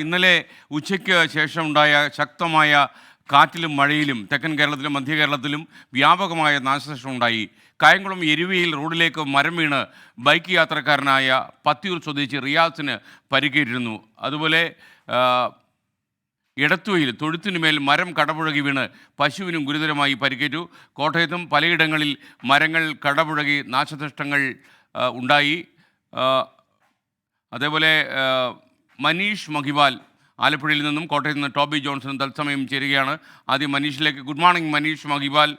ഇന്നലെ ഉച്ചയ്ക്ക് ശേഷം ഉണ്ടായ ശക്തമായ കാറ്റിലും മഴയിലും തെക്കൻ കേരളത്തിലും മധ്യ കേരളത്തിലും വ്യാപകമായ നാശനഷ്ടം ഉണ്ടായി. കായംകുളം എരുവയിൽ റോഡിലേക്ക് മരം വീണ് ബൈക്ക് യാത്രക്കാരനായ പത്തിയൂർ സ്വദേശി റിയാസിന് പരിക്കേറ്റിരുന്നു. അതുപോലെ എടത്തുവയിൽ തൊഴുത്തിനുമേൽ മരം കടപുഴകി വീണ് പശുവിനും ഗുരുതരമായി പരിക്കേറ്റു. കോട്ടയത്തും പലയിടങ്ങളിൽ മരങ്ങൾ കടപുഴകി നാശനഷ്ടങ്ങൾ ഉണ്ടായി. അതേപോലെ മനീഷ് മഹിവാൽ ആലപ്പുഴയിൽ നിന്നും കോട്ടയത്ത് നിന്ന് ടോബി ജോൺസണും തത്സമയം ചേരുകയാണ്. ആദ്യം മനീഷിലേക്ക്. Good morning Manish Mahiwal.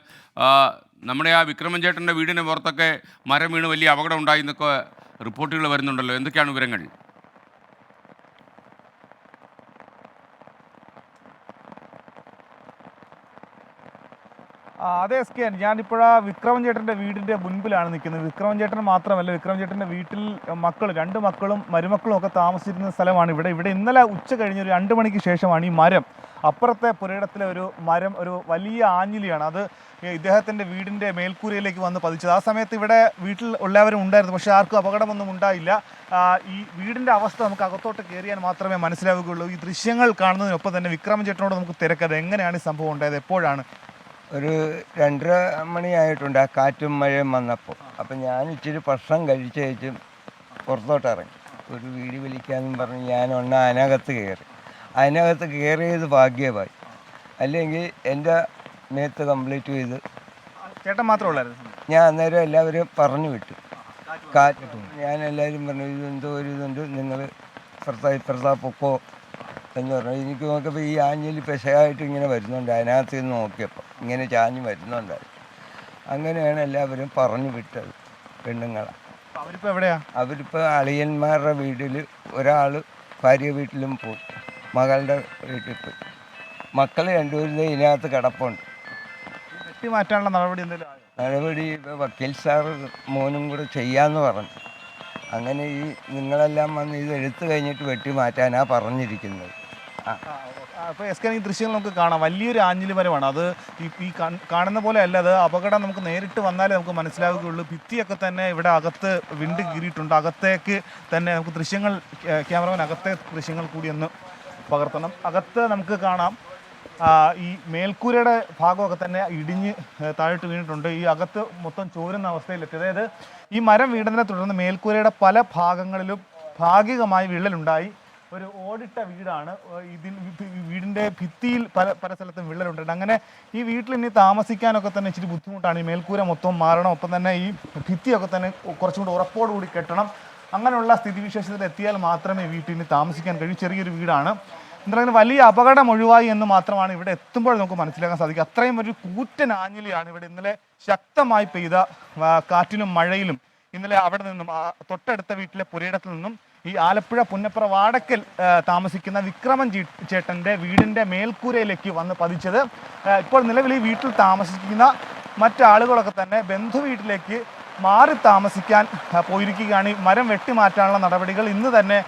നമ്മുടെ ആ വിക്രമൻ ചേട്ടൻ്റെ വീടിന് പുറത്തൊക്കെ മരം വീണ് വലിയ അപകടം ഉണ്ടായി എന്നൊക്കെ റിപ്പോർട്ടുകൾ വരുന്നുണ്ടല്ലോ, എന്തൊക്കെയാണ് വിവരങ്ങൾ? അതെ എസ് കെ, ഞാനിപ്പോഴാ വിക്രമൻ ചേട്ടൻ്റെ വീടിൻ്റെ മുൻപിലാണ് നിൽക്കുന്നത്. വിക്രമൻ ചേട്ടൻ മാത്രമല്ല, വിക്രമൻ ചേട്ടൻ്റെ വീട്ടിൽ രണ്ട് മക്കളും മരുമക്കളും ഒക്കെ താമസിച്ചിരുന്ന സ്ഥലമാണ് ഇവിടെ ഇന്നലെ ഉച്ച കഴിഞ്ഞ് ഒരു 2 മണിക്ക് ശേഷമാണ് ഈ മരം, അപ്പുറത്തെ പുരയിടത്തിലെ ഒരു മരം, ഒരു വലിയ ആഞ്ഞിലിയാണ്, അത് ഇദ്ദേഹത്തിൻ്റെ വീടിൻ്റെ മേൽക്കൂരയിലേക്ക് വന്ന് പതിച്ചത്. ആ സമയത്ത് ഇവിടെ വീട്ടിൽ എല്ലാവരും ഉണ്ടായിരുന്നു, പക്ഷേ ആർക്കും അപകടമൊന്നും ഉണ്ടായില്ല. ഈ വീടിൻ്റെ അവസ്ഥ നമുക്ക് അകത്തോട്ട് കയറിയാൽ മാത്രമേ മനസ്സിലാവുകയുള്ളൂ. ഈ ദൃശ്യങ്ങൾ കാണുന്നതിനൊപ്പം തന്നെ വിക്രമൻ ചേട്ടനോട് നമുക്ക് തിരക്കത് എങ്ങനെയാണ് ഈ സംഭവം ഉണ്ടായത്, എപ്പോഴാണ്? ഒരു 2:30 മണിയായിട്ടുണ്ട് ആ കാറ്റും മഴയും വന്നപ്പോൾ. അപ്പം ഞാൻ ഇച്ചിരി ഭക്ഷണം കഴിച്ചും പുറത്തോട്ട് ഇറങ്ങി ഒരു വീട് വലിക്കാമെന്നും പറഞ്ഞ് ഞാൻ അതിനകത്ത് കയറിയത് ഭാഗ്യമായി, അല്ലെങ്കിൽ എൻ്റെ മേത്ത് കംപ്ലീറ്റ് ചെയ്ത് ചേട്ടൻ മാത്രമേ ഉള്ളായിരുന്നു. ഞാൻ അന്നേരം എല്ലാവരും പറഞ്ഞു വിട്ടു. കാറ്റ് ഞാൻ എല്ലാവരും പറഞ്ഞു ഇതെന്തോ ഒരു ഇതുണ്ട്, നിങ്ങൾ ഇപ്പുറത്താ പൊക്കോ എന്ന് പറഞ്ഞു. എനിക്ക് നോക്കിയപ്പോൾ ഈ ആഞ്ഞിലി പെശകായിട്ട് ഇങ്ങനെ വരുന്നുണ്ട്, അതിനകത്ത് നിന്ന് നോക്കിയപ്പോൾ ഇങ്ങനെ ചാഞ്ഞ് വരുന്നുണ്ടായിരുന്നു. അങ്ങനെയാണ് എല്ലാവരും പറഞ്ഞു വിട്ടത്. പെണ്ണുങ്ങളെ അവരിപ്പോൾ എവിടെയാണ്? അവരിപ്പോൾ അളിയന്മാരുടെ വീട്ടിൽ, ഒരാൾ ഭാര്യ വീട്ടിലും പോയി, മകളുടെ വീട്ടിൽ പോയി. മക്കൾ രണ്ടുപേരും ഇതിനകത്ത് കിടപ്പുണ്ട്. വെട്ടി മാറ്റാനുള്ള നടപടി ഇപ്പോൾ വക്കീൽ സാറ് മോനും കൂടെ ചെയ്യാമെന്ന് പറഞ്ഞു. അങ്ങനെ ഈ നിങ്ങളെല്ലാം വന്ന് ഇത് എടുത്തു കഴിഞ്ഞിട്ട് വെട്ടി മാറ്റാനാണ് പറഞ്ഞിരിക്കുന്നത്. അപ്പോൾ എസ് കെ, ഈ ദൃശ്യങ്ങൾ നമുക്ക് കാണാം. വലിയൊരു ആഞ്ഞിലി മരമാണ് അത്. ഈ കാണുന്ന പോലെ അല്ല, അത് അപകടം നമുക്ക് നേരിട്ട് വന്നാലേ നമുക്ക് മനസ്സിലാവുകയുള്ളൂ. ഭിത്തിയൊക്കെ തന്നെ ഇവിടെ അകത്ത് വിണ്ട് കീറിയിട്ടുണ്ട്. അകത്തേക്ക് തന്നെ നമുക്ക് ദൃശ്യങ്ങൾ, ക്യാമറമാൻ അകത്തെ ദൃശ്യങ്ങൾ കൂടി ഒന്ന് പകർത്തണം. അകത്ത് നമുക്ക് കാണാം ഈ മേൽക്കൂരയുടെ ഭാഗമൊക്കെ തന്നെ ഇടിഞ്ഞ് താഴോട്ട് വീണിട്ടുണ്ട്. ഈ അകത്ത് മൊത്തം ചോരുന്ന അവസ്ഥയിലെത്തി. അതായത് ഈ മരം വീണതിനെ തുടർന്ന് മേൽക്കൂരയുടെ പല ഭാഗങ്ങളിലും ഭാഗികമായി വിള്ളലുണ്ടായി. ഒരു ഓടിട്ട വീടാണ്. വീടിൻ്റെ ഭിത്തിയിൽ പല സ്ഥലത്തും വിള്ളലുണ്ട്. അങ്ങനെ ഈ വീട്ടിൽ ഇനി താമസിക്കാനൊക്കെ തന്നെ ഇച്ചിരി ബുദ്ധിമുട്ടാണ്. ഈ മേൽക്കൂര മൊത്തം മാറണം, ഒപ്പം തന്നെ ഈ ഭിത്തിയൊക്കെ തന്നെ കുറച്ചും കൂടി ഉറപ്പോടുകൂടി കെട്ടണം. അങ്ങനെയുള്ള സ്ഥിതിവിശേഷത്തിൽ എത്തിയാൽ മാത്രമേ വീട്ടിൽ ഇനി താമസിക്കാൻ കഴിയൂ. ചെറിയൊരു വീടാണ്. എന്തായാലും വലിയ അപകടം ഒഴിവായി എന്ന് മാത്രമാണ് ഇവിടെ എത്തുമ്പോൾ നമുക്ക് മനസ്സിലാക്കാൻ സാധിക്കും. അത്രയും ഒരു കൂറ്റൻ ആഞ്ഞിലിയാണ് ഇവിടെ ഇന്നലെ ശക്തമായി പെയ്ത കാറ്റിലും മഴയിലും. ഇന്നലെ അവിടെ നിന്നും തൊട്ടടുത്ത വീട്ടിലെ പുരയിടത്തിൽ നിന്നും ഈ ആലപ്പുഴ പുന്നപ്ര വാടക്കൽ താമസിക്കുന്ന വിക്രമൻ ചേട്ടൻ്റെ വീടിൻ്റെ മേൽക്കൂരയിലേക്ക് വന്ന് പതിച്ചത്. ഇപ്പോൾ നിലവിൽ ഈ വീട്ടിൽ താമസിക്കുന്ന മറ്റാളുകളൊക്കെ തന്നെ ബന്ധു വീട്ടിലേക്ക് മാറി താമസിക്കാൻ പോയിരിക്കുകയാണ്. ഈ മരം വെട്ടിമാറ്റാനുള്ള നടപടികൾ ഇന്ന് തന്നെ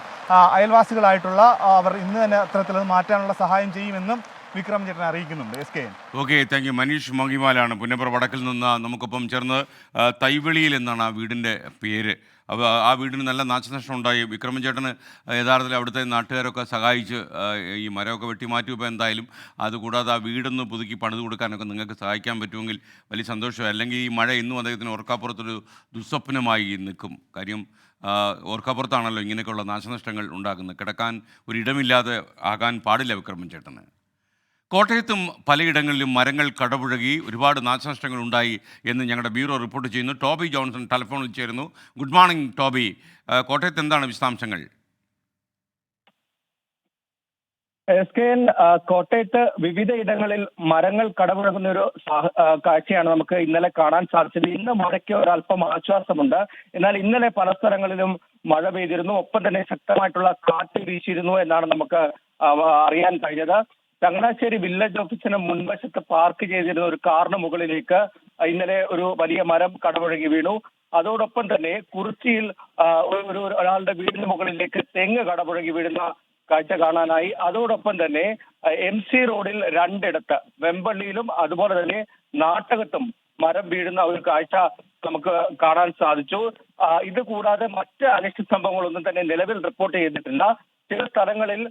അയൽവാസികളായിട്ടുള്ള അവർ ഇന്ന് തന്നെ അത്തരത്തിലത് മാറ്റാനുള്ള സഹായം ചെയ്യുമെന്നും വിക്രമൻ ചേട്ടൻ അറിയിക്കുന്നുണ്ട്. S K. Okay, thank you. Manish മഹിമാലാണ് പുന്നപ്ര വടക്കിൽ നിന്ന് നമുക്കൊപ്പം ചേർന്ന്. തൈവെളിയിൽ എന്നാണ് ആ വീടിൻ്റെ പേര്. അപ്പോൾ ആ വീടിന് നല്ല നാശനഷ്ടം ഉണ്ടായി. വിക്രമൻ ചേട്ടന് യഥാർത്ഥത്തിൽ അവിടുത്തെ നാട്ടുകാരൊക്കെ സഹായിച്ച് ഈ മരമൊക്കെ വെട്ടിമാറ്റുമ്പോൾ എന്തായാലും അതുകൂടാതെ ആ വീടൊന്ന് പുതുക്കി പണിത് കൊടുക്കാനൊക്കെ നിങ്ങൾക്ക് സഹായിക്കാൻ പറ്റുമെങ്കിൽ വലിയ സന്തോഷമായി. അല്ലെങ്കിൽ ഈ മഴ ഇന്നും അദ്ദേഹത്തിന് ഓർക്കാപ്പുറത്തൊരു ദുസ്വപ്നമായി നിൽക്കും. കാര്യം ഓർക്കാപ്പുറത്താണല്ലോ ഇങ്ങനെയൊക്കെയുള്ള നാശനഷ്ടങ്ങൾ ഉണ്ടാകുന്നത്. കിടക്കാൻ ഒരിടമില്ലാതെ ആകാൻ പാടില്ല വിക്രമൻ ചേട്ടന്. കോട്ടയത്തും പലയിടങ്ങളിലും മരങ്ങൾ കടപുഴകി ഒരുപാട് നാശനഷ്ടങ്ങൾ ഉണ്ടായി എന്ന് ഞങ്ങളുടെ ബ്യൂറോ റിപ്പോർട്ട് ചെയ്യുന്നു. ടോബി ജോൺസൺ ടെലിഫോണിൽ ചേരുന്നു. Good morning Toby. കോട്ടയത്ത് എന്താണ് വിശദാംശങ്ങൾ? എസ് കെ എൻ, കോട്ടയത്ത് വിവിധ ഇടങ്ങളിൽ മരങ്ങൾ കടപുഴകുന്ന ഒരു കാഴ്ചയാണ് നമുക്ക് ഇന്നലെ കാണാൻ സാധിച്ചത്. ഇന്ന് മഴയ്ക്ക് ഒരല്പം ആശ്വാസമുണ്ട്. എന്നാൽ ഇന്നലെ പല സ്ഥലങ്ങളിലും മഴ പെയ്തിരുന്നു, ഒപ്പം തന്നെ ശക്തമായിട്ടുള്ള കാറ്റ് വീശിയിരുന്നു എന്നാണ് നമുക്ക് അറിയാൻ കഴിഞ്ഞത്. ചങ്ങനാശ്ശേരി വില്ലേജ് ഓഫീസിന് മുൻവശത്ത് പാർക്ക് ചെയ്തിരുന്ന ഒരു കാറിന് മുകളിലേക്ക് ഇന്നലെ ഒരു വലിയ മരം കടപുഴകി വീണു. അതോടൊപ്പം തന്നെ കുറിച്ചിയിൽ ഒരാളുടെ വീടിന് മുകളിലേക്ക് തെങ്ങ് കടപുഴകി വീഴുന്ന കാഴ്ച കാണാനായി. അതോടൊപ്പം തന്നെ MC റോഡിൽ 2 ഇടത്ത്, വെമ്പള്ളിയിലും അതുപോലെ തന്നെ നാട്ടകത്തും മരം വീഴുന്ന ഒരു കാഴ്ച നമുക്ക് കാണാൻ സാധിച്ചു. ഇത് കൂടാതെ മറ്റ് അനിഷ്ട സംഭവങ്ങളൊന്നും തന്നെ നിലവിൽ റിപ്പോർട്ട് ചെയ്തിട്ടില്ല. ചില സ്ഥലങ്ങളിൽ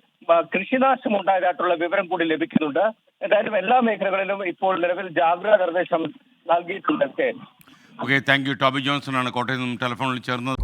കൃഷിനാശം ഉണ്ടായതായിട്ടുള്ള വിവരം കൂടി ലഭിക്കുന്നുണ്ട്. എന്തായാലും എല്ലാ മേഖലകളിലും ഇപ്പോൾ നിലവിൽ ജാഗ്രതാ നിർദ്ദേശം നൽകിയിട്ടുണ്ട്. Okay, thank you. Toby Johnson ആണ് കോട്ടയത്ത് നിന്നും ടെലിഫോണിൽ ചേർന്നത്.